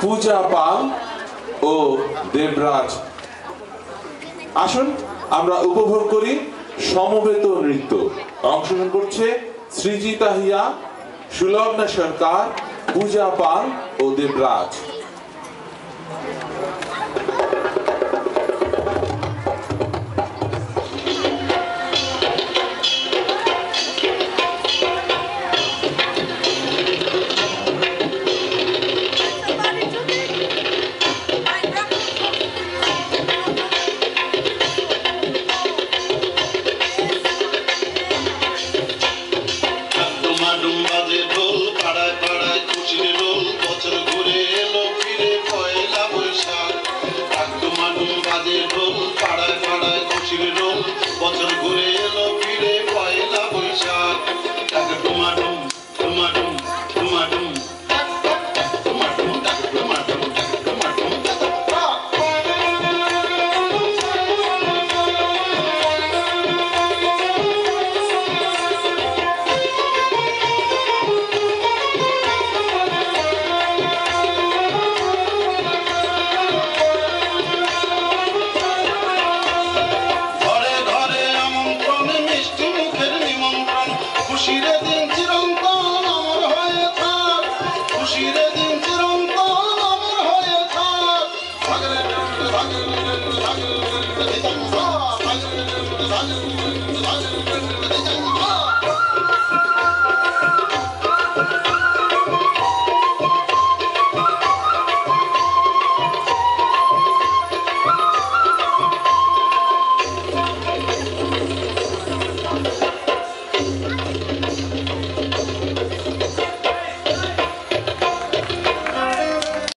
পূজা পাল ও দেবরাজ। আসুন আমরা উপভোগ করি সমবেত নৃত্য। অংশগ্রহণ করছে সৃজিতা হিয়া, সুলগ্না সরকার, পূজা পাল ও দেবরাজ। বছর ঘুরে এলো ফিরে পয়লা বৈশাখ। টুমাটুম টুমাটুম টুমাটুম টুমাটুম টুমাটুম টুমাটুম। খুশির দিন চিরন্তন অমর হয়ে থাক, খুশির